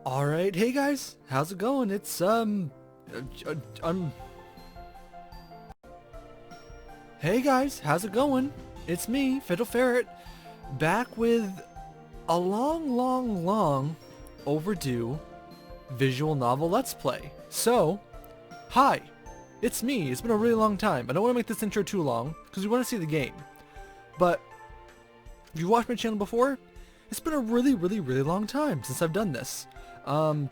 Alright, hey guys, how's it going? It's, hey guys, how's it going? It's me, Fiddle Ferret, back with a long overdue visual novel Let's Play. So, hi, it's me. It's been a really long time. I don't want to make this intro too long, because we want to see the game. But, if you watched my channel before, it's been a really long time since I've done this. Long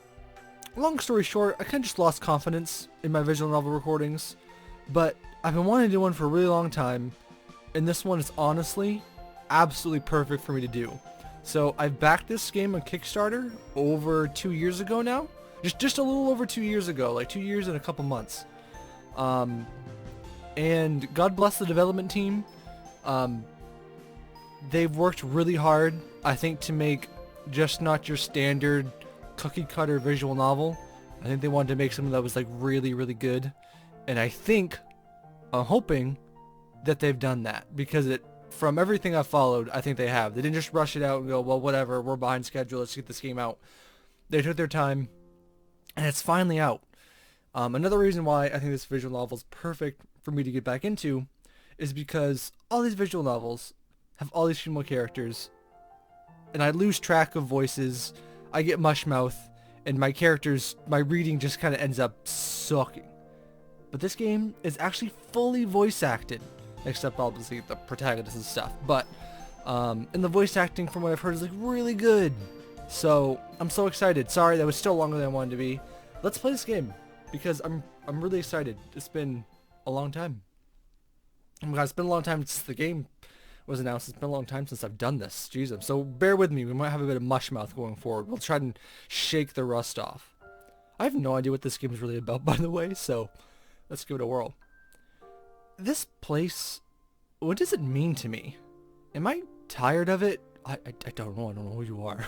story short, I kind of just lost confidence in my visual novel recordings, but I've been wanting to do one for a really long time, and this one is honestly absolutely perfect for me to do. So I've backed this game on Kickstarter over 2 years ago now, just a little over 2 years ago, like 2 years and a couple months. And God bless the development team. They've worked really hard, I think, to make just not your standard cookie cutter visual novel. I think they wanted to make something that was like really good, and I'm hoping that they've done that, because from everything I've followed, I think they have. They didn't just rush it out and go, well, whatever, we're behind schedule, let's get this game out. They took their time, and it's finally out. Another reason why I think this visual novel is perfect for me to get back into is because all these visual novels have all these female characters, and I lose track of voices. I get mush mouth, and my reading just kind of ends up sucking. But this game is actually fully voice acted, except obviously the protagonist and stuff. But and the voice acting, from what I've heard, is like really good. So I'm so excited. Sorry, that was still longer than I wanted to be. Let's play this game, because I'm really excited. It's been a long time. Oh my god, it's been a long time since the game was announced. It's been a long time since I've done this. Jesus. So bear with me. We might have a bit of mush mouth going forward. We'll try and shake the rust off. I have no idea what this game is really about, by the way, so let's give it a whirl. This place, what does it mean to me? Am I tired of it? I don't know. I don't know who you are.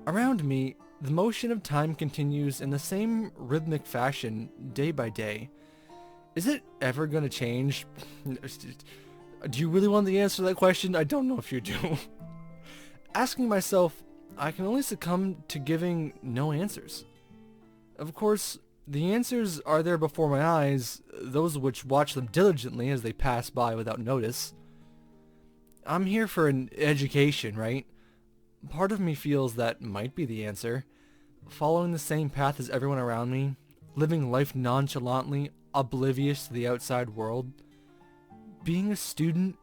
Around me, the motion of time continues in the same rhythmic fashion day by day. Is it ever going to change? Do you really want the answer to that question? I don't know if you do. Asking myself, I can only succumb to giving no answers. Of course, the answers are there before my eyes, those which watch them diligently as they pass by without notice. I'm here for an education, right? Part of me feels that might be the answer. Following the same path as everyone around me, living life nonchalantly, oblivious to the outside world. Being a student,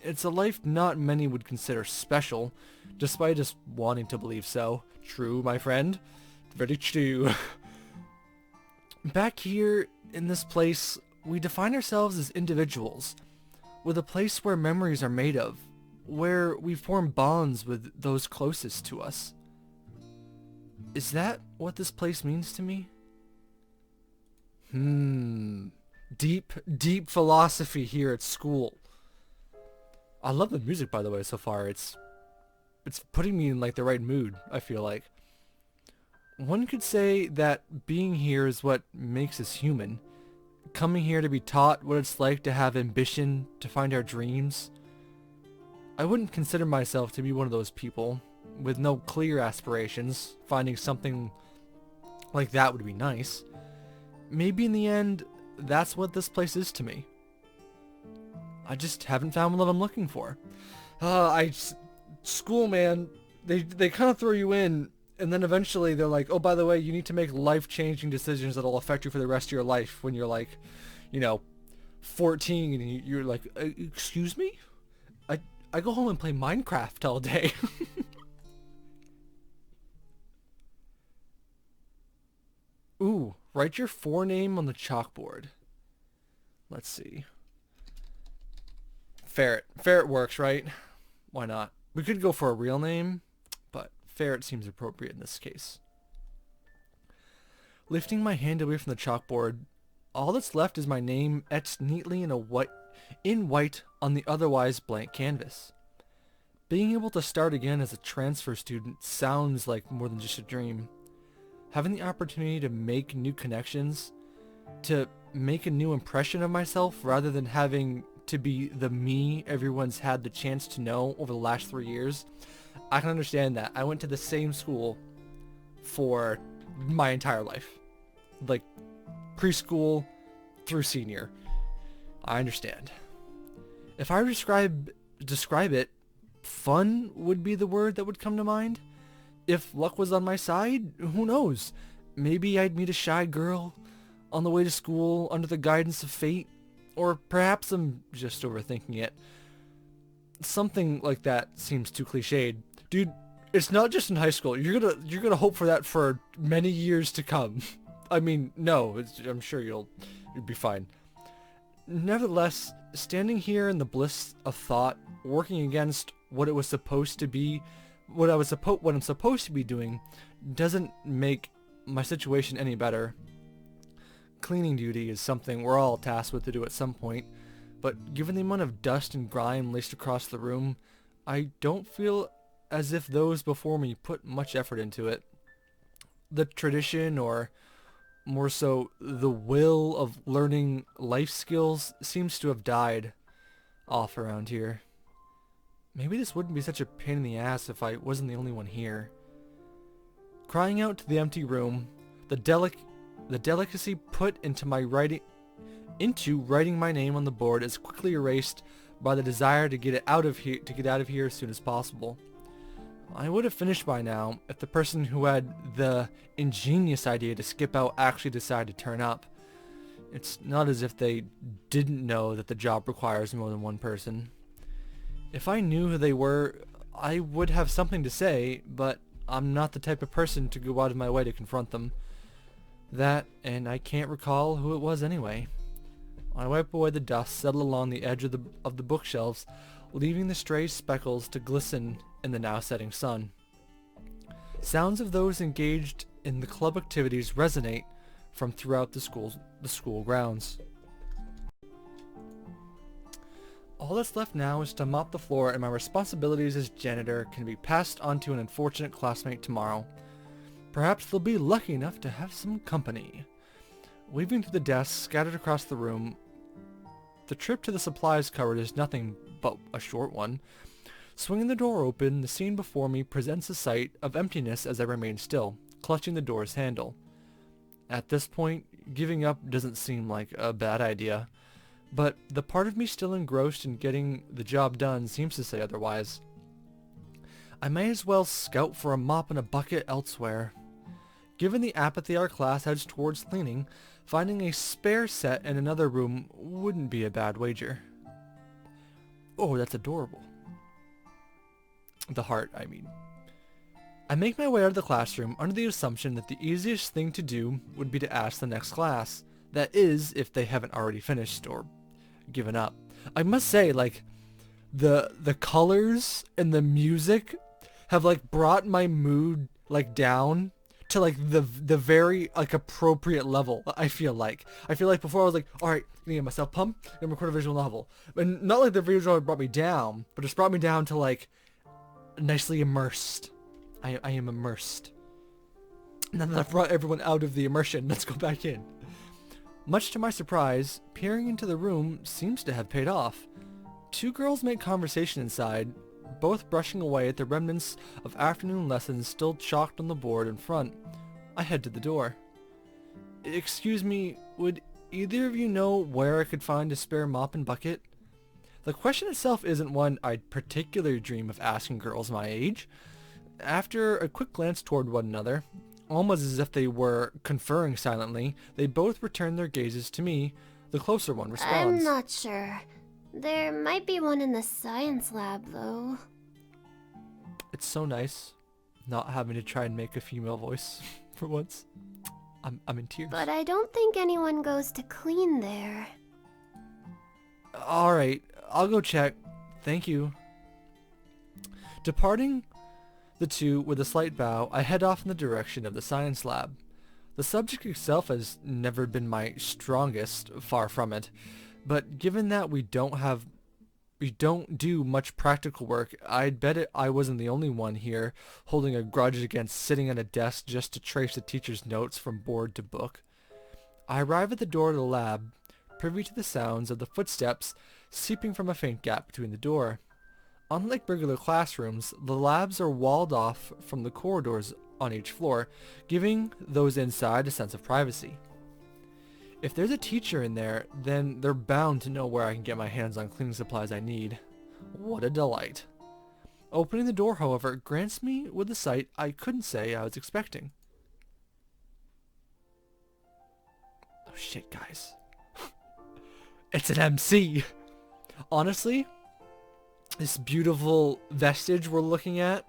it's a life not many would consider special, despite us wanting to believe so. True, my friend. Very true. Back here, in this place, we define ourselves as individuals, with a place where memories are made of, where we form bonds with those closest to us. Is that what this place means to me? Deep philosophy here at school. I love the music, by the way, so far. It's putting me in like the right mood, I feel like. One could say that being here is what makes us human. Coming here to be taught what it's like to have ambition, to find our dreams. I wouldn't consider myself to be one of those people with no clear aspirations. Finding something like that would be nice. Maybe in the end, that's what this place is to me. I just haven't found what I'm looking for. School, man, they kind of throw you in, and then eventually they're like, oh, by the way, you need to make life-changing decisions that'll affect you for the rest of your life when you're like, 14, and you're like, excuse me? I go home and play Minecraft all day. Ooh, write your forename on the chalkboard. Let's see. Ferret. Ferret works, right? Why not? We could go for a real name, but Ferret seems appropriate in this case. Lifting my hand away from the chalkboard, all that's left is my name etched neatly in white on the otherwise blank canvas. Being able to start again as a transfer student sounds like more than just a dream. Having the opportunity to make new connections, to make a new impression of myself rather than having to be the me everyone's had the chance to know over the last 3 years, I can understand that. I went to the same school for my entire life. Like, preschool through senior. I understand. If I describe it, fun would be the word that would come to mind. If luck was on my side, who knows? Maybe I'd meet a shy girl on the way to school under the guidance of fate. Or perhaps I'm just overthinking it. Something like that seems too cliched. Dude, it's not just in high school. You're gonna hope for that for many years to come. I mean, no, I'm sure you'll be fine. Nevertheless, standing here in the bliss of thought, working against what it was supposed to be, what I'm supposed to be doing, doesn't make my situation any better. Cleaning duty is something we're all tasked with to do at some point, but given the amount of dust and grime laced across the room, I don't feel as if those before me put much effort into it. The tradition, or more so the will of learning life skills, seems to have died off around here. Maybe this wouldn't be such a pain in the ass if I wasn't the only one here. Crying out to the empty room, the delicacy put into writing my name on the board is quickly erased by the desire to get out of here as soon as possible. I would have finished by now if the person who had the ingenious idea to skip out actually decided to turn up. It's not as if they didn't know that the job requires more than one person. If I knew who they were, I would have something to say, but I'm not the type of person to go out of my way to confront them. That, and I can't recall who it was anyway. I wipe away the dust settled along the edge of the bookshelves, leaving the stray speckles to glisten in the now setting sun. Sounds of those engaged in the club activities resonate from throughout the school grounds. All that's left now is to mop the floor, and my responsibilities as janitor can be passed on to an unfortunate classmate tomorrow. Perhaps they'll be lucky enough to have some company. Weaving through the desks scattered across the room, the trip to the supplies cupboard is nothing but a short one. Swinging the door open, the scene before me presents a sight of emptiness as I remain still, clutching the door's handle. At this point, giving up doesn't seem like a bad idea, but the part of me still engrossed in getting the job done seems to say otherwise. I may as well scout for a mop and a bucket elsewhere. Given the apathy our class heads towards cleaning, finding a spare set in another room wouldn't be a bad wager. Oh, that's adorable. The heart, I mean. I make my way out of the classroom under the assumption that the easiest thing to do would be to ask the next class. That is, if they haven't already finished or given up. I must say, like, the colors and the music have, like, brought my mood, like, down to, like, the very, like, appropriate level. I feel like before I was like, all right, I'm gonna get myself pumped and record a visual novel. And not like the visual novel brought me down, but it's brought me down to, like, nicely immersed. I am immersed. And then I've brought everyone out of the immersion. Let's go back in. Much to my surprise, peering into the room seems to have paid off. Two girls make conversation inside, both brushing away at the remnants of afternoon lessons still chalked on the board in front. I head to the door. Excuse me, would either of you know where I could find a spare mop and bucket? The question itself isn't one I'd particularly dream of asking girls my age. After a quick glance toward one another, almost as if they were conferring silently, they both return their gazes to me. The closer one responds. I'm not sure. There might be one in the science lab, though. It's so nice not having to try and make a female voice for once. I'm in tears. But I don't think anyone goes to clean there. Alright, I'll go check. Thank you. Departing the two with a slight bow, I head off in the direction of the science lab. The subject itself has never been my strongest, far from it. But given that we don't do much practical work, I'd bet I wasn't the only one here holding a grudge against sitting at a desk just to trace the teacher's notes from board to book. I arrive at the door of the lab, privy to the sounds of the footsteps seeping from a faint gap between the door. Unlike regular classrooms, the labs are walled off from the corridors on each floor, giving those inside a sense of privacy. If there's a teacher in there, then they're bound to know where I can get my hands on cleaning supplies I need. What a delight. Opening the door, however, grants me with a sight I couldn't say I was expecting. Oh shit, guys. It's an MC! Honestly, this beautiful vestige we're looking at,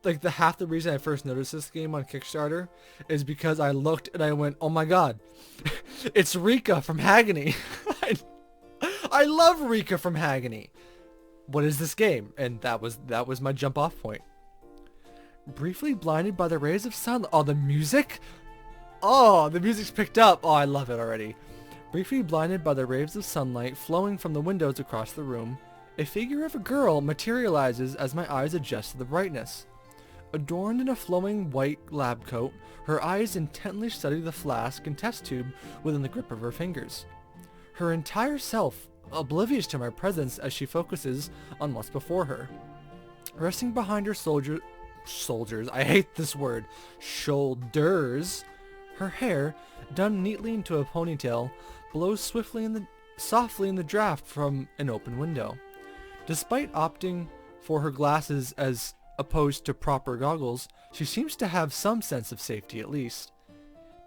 like half the reason I first noticed this game on Kickstarter is because I looked and I went, oh my god, it's Rika from Hagony. I love Rika from Hagony. What is this game? And that was my jump off point. Briefly blinded by the rays of sun. Oh, the music? Oh, the music's picked up. Oh, I love it already. Briefly blinded by the rays of sunlight flowing from the windows across the room, a figure of a girl materializes as my eyes adjust to the brightness. Adorned in a flowing white lab coat, her eyes intently study the flask and test tube within the grip of her fingers. Her entire self oblivious to my presence as she focuses on what's before her. Resting behind her shoulders, I hate this word, shoulders, her hair, done neatly into a ponytail, blows softly in the draft from an open window. Despite opting for her glasses as opposed to proper goggles, she seems to have some sense of safety at least.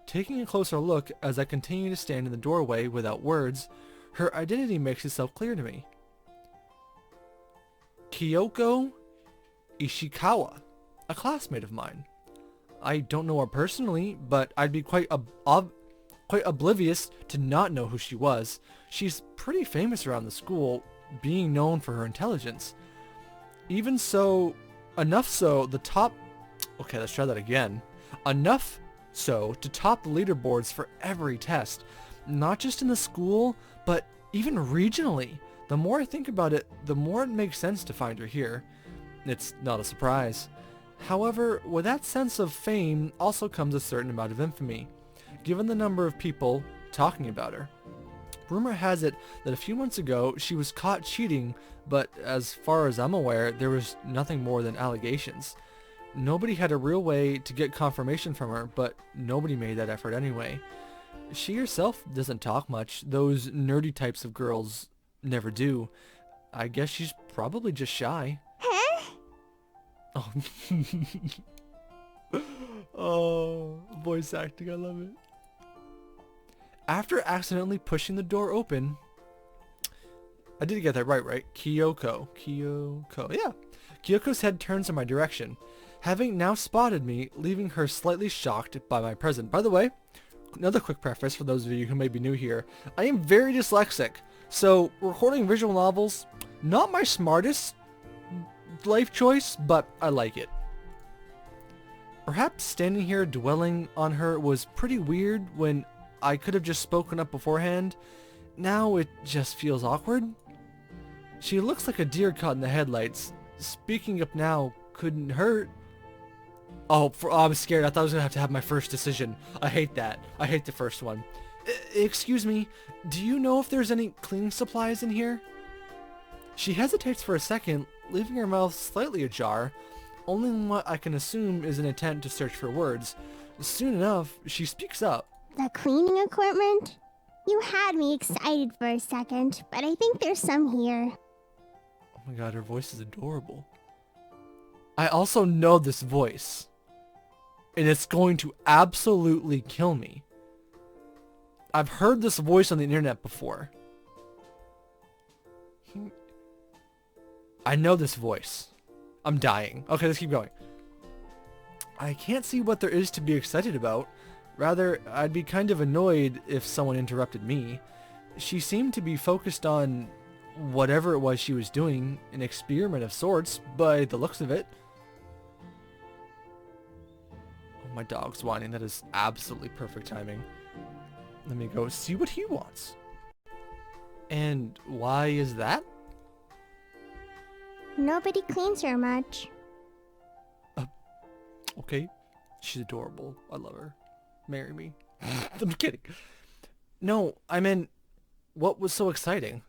Taking a closer look as I continue to stand in the doorway without words, her identity makes itself clear to me. Kyoko Ishikawa, a classmate of mine. I don't know her personally, but I'd be quite oblivious to not know who she was. She's pretty famous around the school, being known for her intelligence. Even so, enough so the top... Okay, let's try that again. Enough so to top the leaderboards for every test. Not just in the school, but even regionally. The more I think about it, the more it makes sense to find her here. It's not a surprise. However, with that sense of fame also comes a certain amount of infamy, given the number of people talking about her. Rumor has it that a few months ago she was caught cheating, but as far as I'm aware, there was nothing more than allegations. Nobody had a real way to get confirmation from her, but nobody made that effort anyway. She herself doesn't talk much. Those nerdy types of girls never do. I guess she's probably just shy. Huh? Oh. Oh, voice acting, I love it. After accidentally pushing the door open, I did get that right? Kyoko. Yeah. Kyoko's head turns in my direction, having now spotted me, leaving her slightly shocked by my presence. By the way, another quick preface for those of you who may be new here. I am very dyslexic, so recording visual novels, not my smartest life choice, but I like it. Perhaps standing here dwelling on her was pretty weird when I could have just spoken up beforehand. Now it just feels awkward. She looks like a deer caught in the headlights. Speaking up now couldn't hurt. Oh, I'm scared. I thought I was going to have my first decision. I hate that. I hate the first one. Excuse me, do you know if there's any cleaning supplies in here? She hesitates for a second, leaving her mouth slightly ajar, only in what I can assume is an attempt to search for words. Soon enough, she speaks up. The cleaning equipment? You had me excited for a second, but I think there's some here. Oh my god, her voice is adorable. I also know this voice, and it's going to absolutely kill me. I've heard this voice on the internet before. I know this voice. I'm dying. Okay, let's keep going. I can't see what there is to be excited about. Rather, I'd be kind of annoyed if someone interrupted me. She seemed to be focused on whatever it was she was doing, an experiment of sorts, by the looks of it. Oh, my dog's whining. That is absolutely perfect timing. Let me go see what he wants. And why is that? Nobody cleans her much. Okay. She's adorable. I love her. Marry me. I'm kidding. No, I meant, what was so exciting?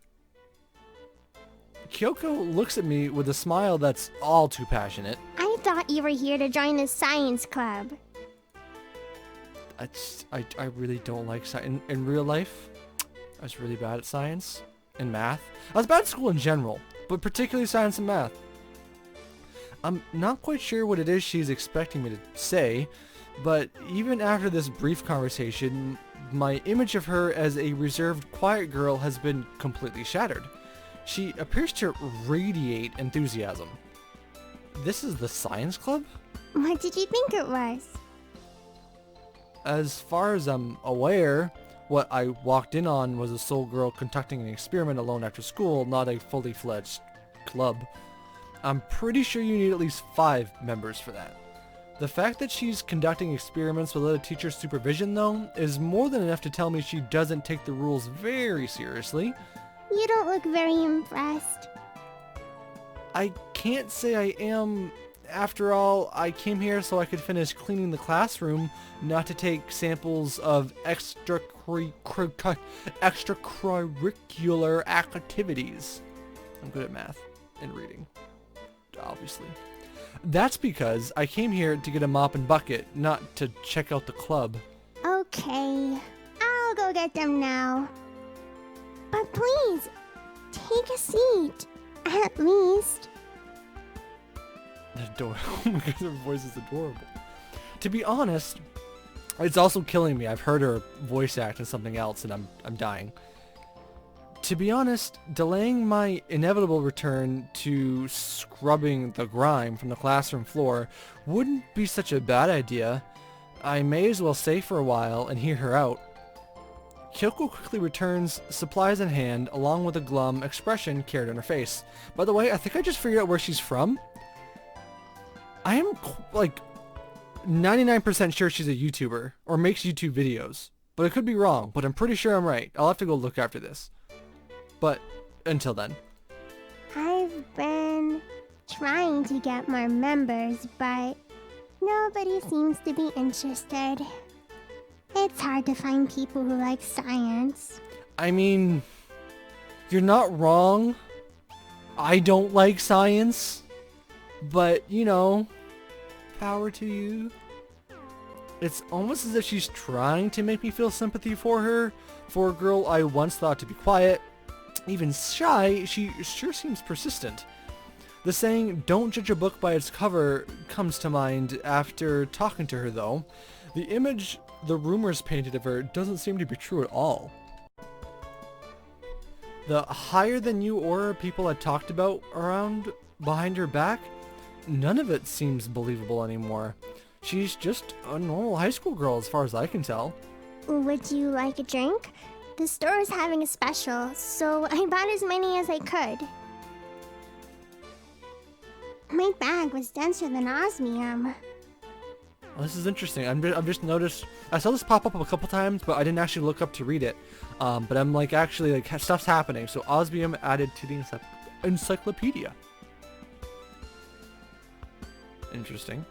Kyoko looks at me with a smile that's all too passionate. I thought you were here to join the science club. I really don't like science. In real life, I was really bad at science and math. I was bad at school in general, but particularly science and math. I'm not quite sure what it is she's expecting me to say, but even after this brief conversation, my image of her as a reserved, quiet girl has been completely shattered. She appears to radiate enthusiasm. This is the science club? What did you think it was? As far as I'm aware, what I walked in on was a soul girl conducting an experiment alone after school, not a fully fledged club. I'm pretty sure you need at least 5 members for that. The fact that she's conducting experiments without a teacher's supervision, though, is more than enough to tell me she doesn't take the rules very seriously. You don't look very impressed. I can't say I am. After all, I came here so I could finish cleaning the classroom, not to take samples of extracurricular activities. I'm good at math and reading, obviously. That's because I came here to get a mop and bucket, not to check out the club. Okay, I'll go get them now. But please, take a seat, at least. Adorable. Oh my god, her voice is adorable. To be honest, it's also killing me. I've heard her voice act in something else and I'm dying. To be honest, delaying my inevitable return to scrubbing the grime from the classroom floor wouldn't be such a bad idea. I may as well stay for a while and hear her out. Kyoko quickly returns, supplies in hand, along with a glum expression carried on her face. By the way, I think I just figured out where she's from. I am, like, 99% sure she's a YouTuber, or makes YouTube videos. But I could be wrong, but I'm pretty sure I'm right. I'll have to go look after this. But, until then. I've been trying to get more members, but nobody seems to be interested. It's hard to find people who like science. I mean, you're not wrong. I don't like science. But, you know, power to you. It's almost as if she's trying to make me feel sympathy for her. For a girl I once thought to be quiet, even shy, she sure seems persistent. The saying, "Don't judge a book by its cover," comes to mind after talking to her, though. The image the rumors painted of her doesn't seem to be true at all. The higher-than-you aura people had talked about around behind her back, none of it seems believable anymore. She's just a normal high school girl as far as I can tell. Would you like a drink? The store is having a special, so I bought as many as I could. My bag was denser than osmium. Well, this is interesting. I've just noticed. I saw this pop up a couple times, but I didn't actually look up to read it. But I'm like, actually, like, stuff's happening. So osmium added to the encyclopedia. Interesting.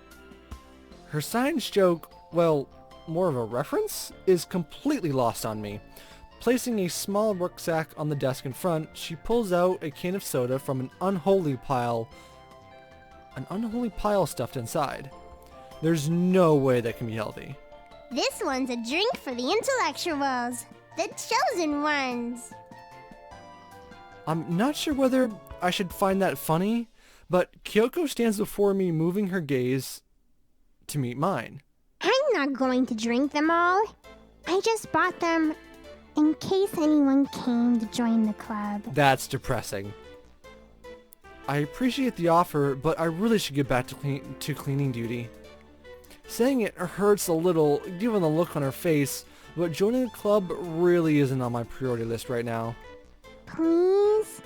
Her science joke, well, more of a reference, is completely lost on me. Placing a small rucksack on the desk in front, she pulls out a can of soda from an unholy pile stuffed inside. There's no way that can be healthy. This one's a drink for the intellectuals, the chosen ones. I'm not sure whether I should find that funny, but Kyoko stands before me, moving her gaze to meet mine. I'm not going to drink them all. I just bought them in case anyone came to join the club. That's depressing. I appreciate the offer, but I really should get back to cleaning duty. Saying it hurts a little, given the look on her face, but joining the club really isn't on my priority list right now. Please?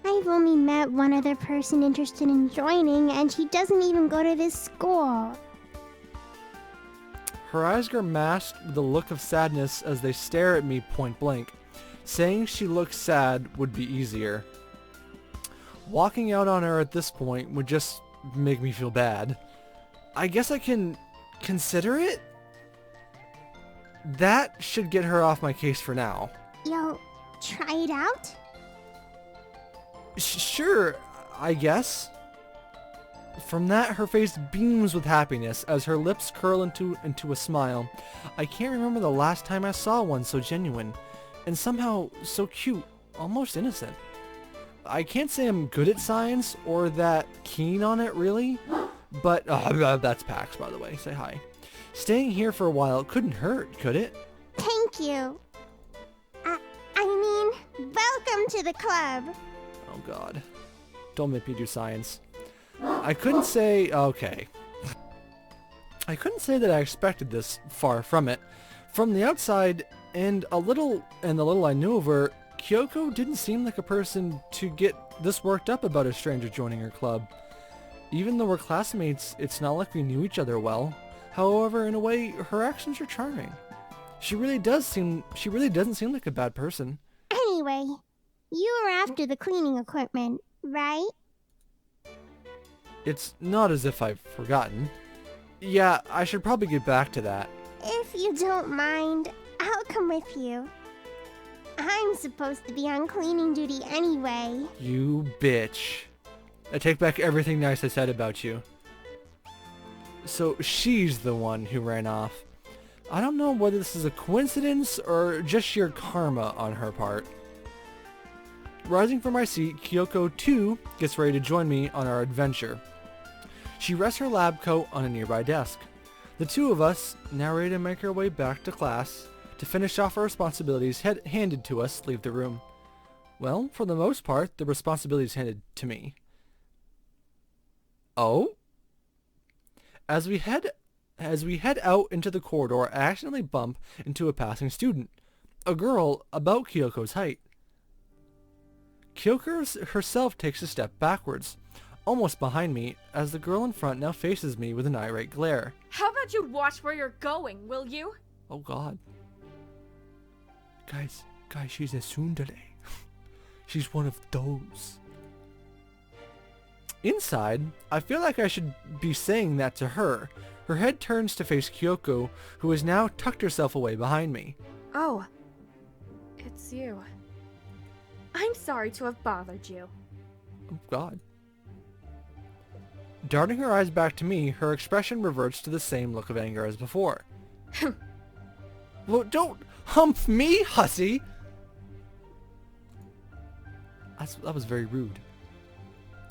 I've only met one other person interested in joining, and she doesn't even go to this school. Her eyes are masked with a look of sadness as they stare at me point blank. Saying she looks sad would be easier. Walking out on her at this point would just make me feel bad. I guess I can consider it? That should get her off my case for now. You'll try it out? Sure, I guess. From that, her face beams with happiness as her lips curl into a smile. I can't remember the last time I saw one so genuine, and somehow so cute, almost innocent. I can't say I'm good at science or that keen on it really, but that's Pax, by the way. Say hi. Staying here for a while couldn't hurt, could it? Thank you. I mean, welcome to the club. Oh god. Don't make me do science. I couldn't say... okay. I couldn't say that I expected this, far from it. From the outside, and the little I knew of her, Kyoko didn't seem like a person to get this worked up about a stranger joining her club. Even though we're classmates, it's not like we knew each other well. However, in a way, her actions are charming. She really doesn't seem like a bad person. Anyway, you were after the cleaning equipment, right? It's not as if I've forgotten. Yeah, I should probably get back to that. If you don't mind, I'll come with you. I'm supposed to be on cleaning duty anyway. You bitch. I take back everything nice I said about you. So she's the one who ran off. I don't know whether this is a coincidence or just sheer karma on her part. Rising from my seat, Kyoko too gets ready to join me on our adventure. She rests her lab coat on a nearby desk. The two of us, now ready to make our way back to class, to finish off our responsibilities handed to us, leave the room. Well, for the most part, the responsibilities handed to me. Oh? As we head out into the corridor, I accidentally bump into a passing student, a girl about Kyoko's height. Kyoko herself takes a step backwards, almost behind me, as the girl in front now faces me with an irate glare. How about you watch where you're going, will you? Oh god. Guys, she's a tsundere. She's one of those. Inside, I feel like I should be saying that to her. Her head turns to face Kyoko, who has now tucked herself away behind me. Oh, it's you. I'm sorry to have bothered you. Oh god. Darting her eyes back to me, her expression reverts to the same look of anger as before. Well, don't hump me, hussy! That was very rude.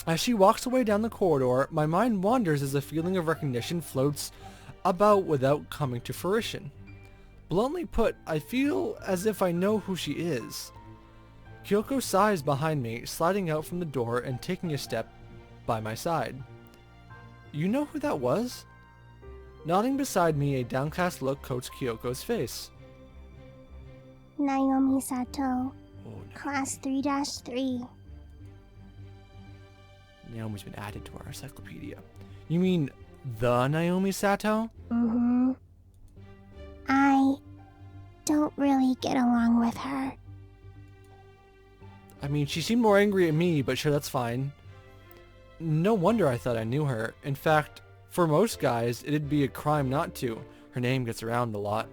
As she walks away down the corridor, my mind wanders as a feeling of recognition floats about without coming to fruition. Bluntly put, I feel as if I know who she is. Kyoko sighs behind me, sliding out from the door and taking a step by my side. You know who that was? Nodding beside me, a downcast look coats Kyoko's face. Naomi Sato, Oh, no. class 3-3. Naomi's been added to our encyclopedia. You mean the Naomi Sato? Mm-hmm. I don't really get along with her. I mean, she seemed more angry at me, but sure, that's fine. No wonder I thought I knew her. In fact, for most guys, it'd be a crime not to. Her name gets around a lot.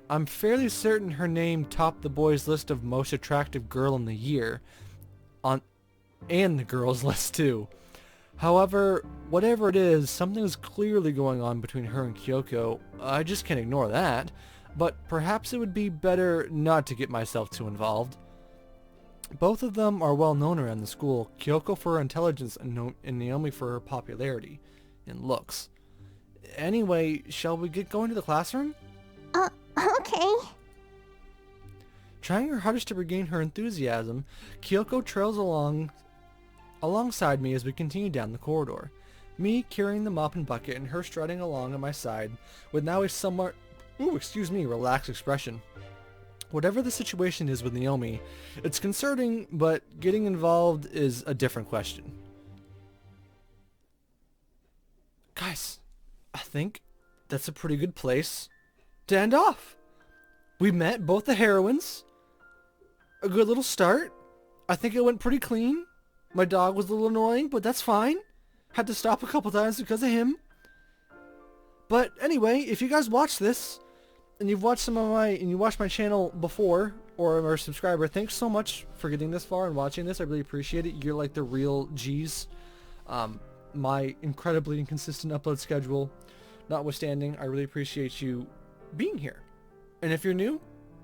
I'm fairly certain her name topped the boys' list of most attractive girl in the year. And the girls' list too. However, whatever it is, something is clearly going on between her and Kyoko. I just can't ignore that. But perhaps it would be better not to get myself too involved. Both of them are well known around the school, Kyoko for her intelligence and Naomi for her popularity and looks. Anyway, shall we get going to the classroom? Okay. Trying her hardest to regain her enthusiasm, Kyoko trails alongside me as we continue down the corridor. Me carrying the mop and bucket and her striding along at my side with now a somewhat, relaxed expression. Whatever the situation is with Naomi, it's concerning, but getting involved is a different question. Guys, I think that's a pretty good place to end off. We met both the heroines. A good little start. I think it went pretty clean. My dog was a little annoying, but that's fine. Had to stop a couple times because of him. But anyway, if you guys watch this, and you've watched you watched my channel before, or are a subscriber, thanks so much for getting this far and watching this. I really appreciate it. You're like the real G's. My incredibly inconsistent upload schedule notwithstanding, I really appreciate you being here. And if you're new,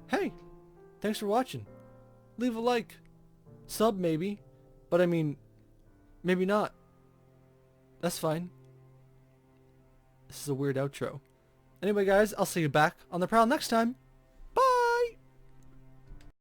hey, thanks for watching. Leave a like, sub maybe, but I mean, maybe not. That's fine. This is a weird outro. Anyway, guys, I'll see you back on the prowl next time.